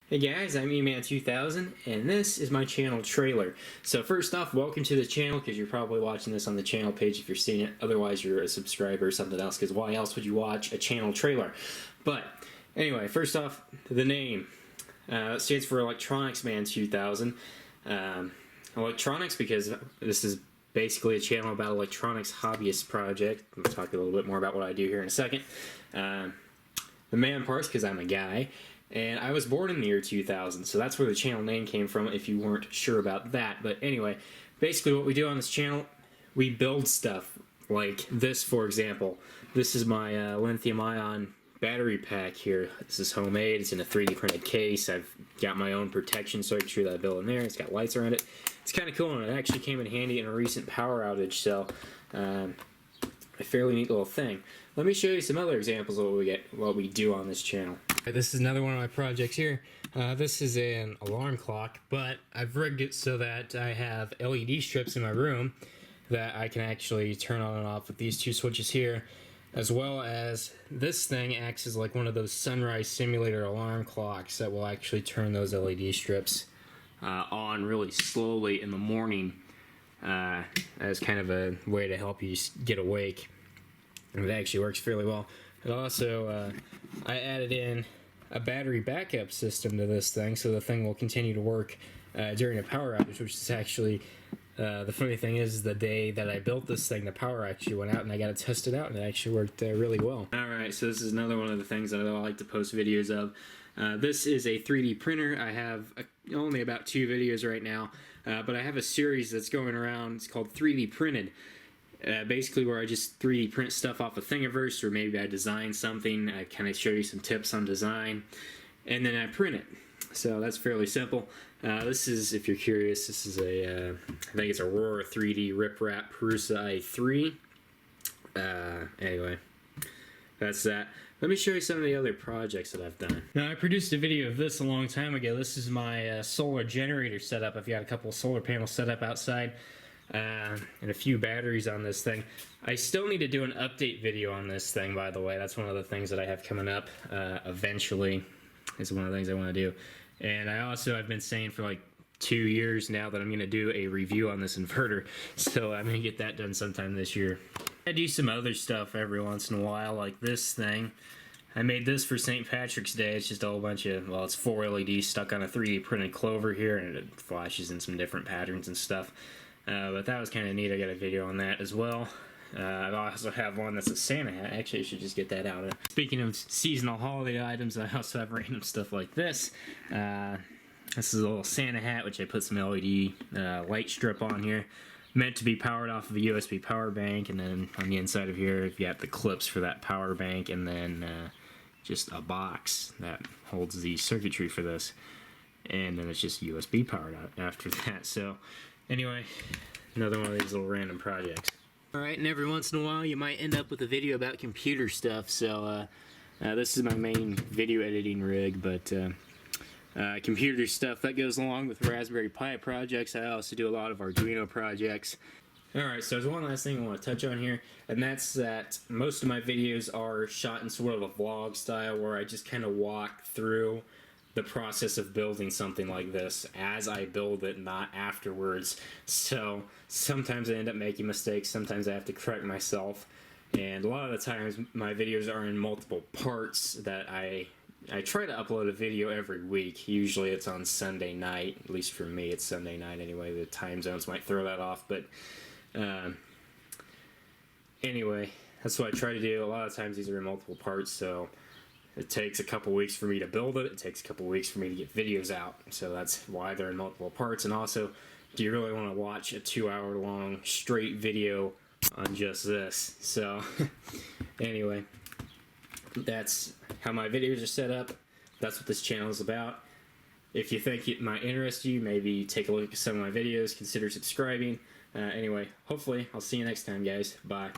Hey guys, I'm Eman2000, and this is my channel trailer. So first off, welcome to the channel, because you're probably watching this on the channel page if you're seeing it. Otherwise, you're a subscriber or something else, because why else would you watch a channel trailer? But anyway, first off, the name. It stands for Electronics Man 2000. Electronics, because this is basically a channel about electronics hobbyist project. I'll talk a little bit more about what I do here in a second. The man parts, because I'm a guy. And I was born in the year 2000, so that's where the channel name came from, if you weren't sure about that. But anyway, basically what we do on this channel, we build stuff. Like this, for example. This is my lithium-ion battery pack here. This is homemade. It's in a 3D printed case. I've got my own protection circuitry that I built in there. It's got lights around it. It's kind of cool, and it actually came in handy in a recent power outage, so a fairly neat little thing. Let me show you some other examples of what we do on this channel. This is another one of my projects here. This is an alarm clock, but I've rigged it so that I have LED strips in my room that I can actually turn on and off with these two switches here, as well as this thing acts as like one of those sunrise simulator alarm clocks that will actually turn those LED strips on really slowly in the morning as kind of a way to help you get awake. And it actually works fairly well. It also, I added in a battery backup system to this thing, so the thing will continue to work during a power outage, which is actually, the funny thing is, the day that I built this thing, the power actually went out, and I got it tested out, and it actually worked really well. Alright, so this is another one of the things that I like to post videos of. This is a 3D printer. I have only about 2 videos right now, but I have a series that's going around. It's called 3D Printed. Basically where I just 3D print stuff off of Thingiverse, or maybe I design something, I kind of show you some tips on design, and then I print it. So that's fairly simple. This is, if you're curious, this is a, I think it's Aurora 3D Riprap Prusa i3. Anyway, that's that. Let me show you some of the other projects that I've done. Now, I produced a video of this a long time ago. This is my solar generator setup. I've got a couple of solar panels set up outside. And a few batteries on this thing. I still need to do an update video on this thing, by the way. That's one of the things that I have coming up eventually. Is one of the things I want to do. And I've been saying for like 2 years now that I'm going to do a review on this inverter, so I'm going to get that done sometime this year. I do some other stuff every once in a while, like this thing. I made this for St. Patrick's Day. It's just a whole bunch of, well, it's 4 LEDs stuck on a 3D printed clover here, and it flashes in some different patterns and stuff. But that was kind of neat. I got a video on that as well. I also have one that's a Santa hat. Actually, I should just get that out. Speaking of seasonal holiday items, I also have random stuff like this. This is a little Santa hat, which I put some LED light strip on here. Meant to be powered off of a USB power bank, and then on the inside of here, you've got the clips for that power bank, and then just a box that holds the circuitry for this. And then it's just USB powered out after that. So anyway, another one of these little random projects. Alright, and every once in a while you might end up with a video about computer stuff, so this is my main video editing rig, but computer stuff that goes along with Raspberry Pi projects. I also do a lot of Arduino projects. Alright, so there's one last thing I want to touch on here, and that's that most of my videos are shot in sort of a vlog style, where I just kind of walk through the process of building something like this as I build it, not afterwards. So sometimes I end up making mistakes, sometimes I have to correct myself, and a lot of the times my videos are in multiple parts that I try to upload a video every week. Usually it's on Sunday night, at least for me it's Sunday night anyway. The time zones might throw that off, but anyway, that's what I try to do. A lot of times these are in multiple parts, so it takes a couple weeks for me to build it. It takes a couple weeks for me to get videos out. So that's why they're in multiple parts. And also, do you really want to watch a 2-hour long straight video on just this? So anyway, that's how my videos are set up. That's what this channel is about. If you think it might interest you, maybe take a look at some of my videos. Consider subscribing. Anyway, hopefully, I'll see you next time, guys. Bye.